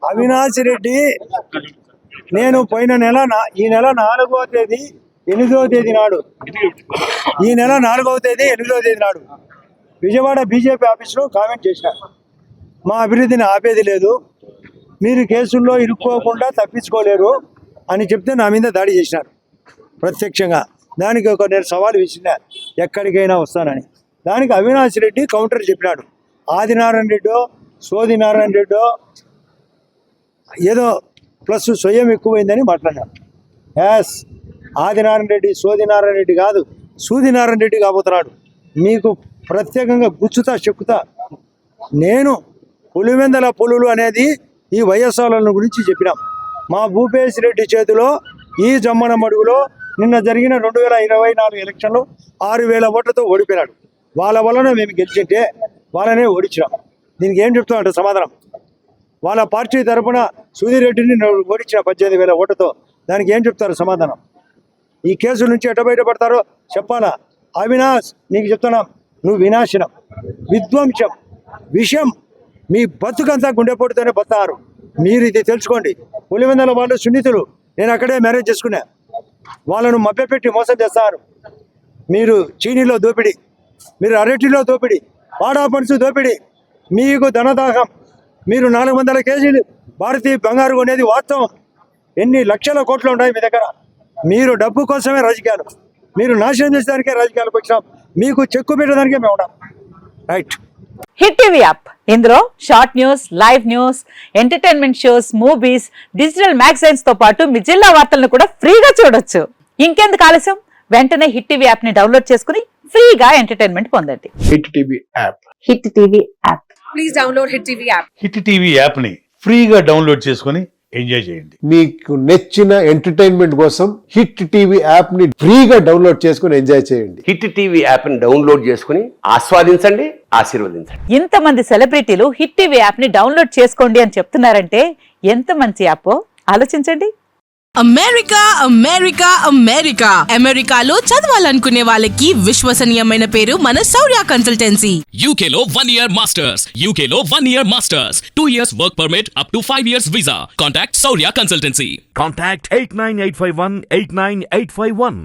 అవినాష్ రెడ్డి నేను పోయిన నెల ఈ నెల 4వ తేదీ 8వ తేదీ నాడు ఈ నెల 4వ తేదీ 8వ తేదీ నాడు విజయవాడ బీజేపీ ఆఫీసులో కామెంట్ చేశారు. మా అభివృద్ధిని ఆపేది లేదు, మీరు కేసుల్లో ఇరుక్కోకుండా తప్పించుకోలేరు అని చెప్తే నా మీద దాడి చేసినారు ప్రత్యక్షంగా. దానికి నేను సవాల్ విసిరినా, ఎక్కడికైనా వస్తానని. దానికి అవినాష్ రెడ్డి కౌంటర్ చెప్పినాడు. ఆదినారాయణ రెడ్డో సోది నారాయణ రెడ్డో ఏదో ప్లస్ స్వయం ఎక్కువైందని మాట్లాడినాడు. యాస్ ఆదినారాయణ రెడ్డి సోది నారాయణ రెడ్డి కాదు, సూది నారాయణ రెడ్డి కాబోతున్నాడు. మీకు ప్రత్యేకంగా గుచ్చుతా చెక్కుతా. నేను పులివెందల పులులు అనేది ఈ వైఎస్ఆర్ల గురించి చెప్పినాం. మా భూపేశ్ రెడ్డి చేతిలో ఈ జమ్మన మడుగులో నిన్న జరిగిన 2024 ఎలక్షన్లో 6,000 ఓట్లతో ఓడిపోయినాడు. వాళ్ళ వలన మేము గెలిచింటే వాళ్ళనే ఓడించినాం. దీనికి ఏం చెప్తామంటే సమాధానం? వాళ్ళ పార్టీ తరఫున సుధీర్ రెడ్డిని ఓడించిన 18,000 ఓట్లతో దానికి ఏం చెప్తారు సమాధానం? ఈ కేసుల నుంచి ఎట్ట బయటపడతారో చెప్పాలా? అవినాష్ నీకు చెప్తున్నాం, నువ్వు వినాశనం, విధ్వంసం, విషయం, మీ బతుకంతా గుండెపోటుతోనే బతారు. మీరు ఇది తెలుసుకోండి. పులివెందుల వాళ్ళు సున్నితులు, నేను అక్కడే మ్యారేజ్ చేసుకున్నా. వాళ్ళను మభ్యపెట్టి మోసం చేస్తారు. మీరు చీనీలో దోపిడీ, మీరు అరటిలో దోపిడీ, పాడాపన్సు దోపిడీ, మీకు ధనదాహం. మీరు 400 కేజీలు భారతీయ బంగారు అనేది వాస్తవం. ఎన్ని లక్షల కోట్లు ఉన్నాయి మీ దగ్గర. మీరు డబ్బు కోసమే రాజకీయాలు, మీరు నాశనం చేసేదానికే రాజకీయాలకు వచ్చినాం. మీకు చెక్కు పెట్టడానికే మేము ఉన్నాం. రైట్. హిట్ టీవీ యాప్, ఇందులో short news, live news, entertainment shows, movies, digital magazines తో పాటు మీ జిల్లా వార్తలను కూడా ఫ్రీగా చూడొచ్చు. ఇంకెందుకు ఆలస్యం, వెంటనే హిట్ టీవీ యాప్ ని డౌన్లోడ్ చేసుకుని ఫ్రీగా ఎంటర్టైన్మెంట్ పొందండి. Hit TV app. Hit TV app. Please download hit TV app. Hit TV app ని ఫ్రీగా డౌన్లోడ్ చేసుకుని ఎంజాయ్ చేయండి. మీకు నచ్చిన ఎంటర్టైన్మెంట్ కోసం హిట్ టీవీ యాప్ ని ఫ్రీగా డౌన్లోడ్ చేసుకుని ఎంజాయ్ చేయండి. హిట్ టీవీ యాప్ ని డౌన్లోడ్ చేసుకుని ఆస్వాదించండి, ఆశీర్వదించండి. ఇంతమంది సెలబ్రిటీలు హిట్ టీవీ యాప్ ని డౌన్లోడ్ చేసుకోండి అని చెప్తున్నారంటే ఎంత మంచి యాప్ ఆలోచించండి. అమెరికా అమెరికా అమెరికా అమెరికాలో చదవాలనుకునే వాళ్ళకి విశ్వసనీయమైన పేరు మన శౌర్య కన్సల్టెన్సీ. UK లో 1 year masters, UK లో 1 year masters, 2 years work permit up to 5 years visa. Contact Saurya Consultancy. Contact 89851 89851.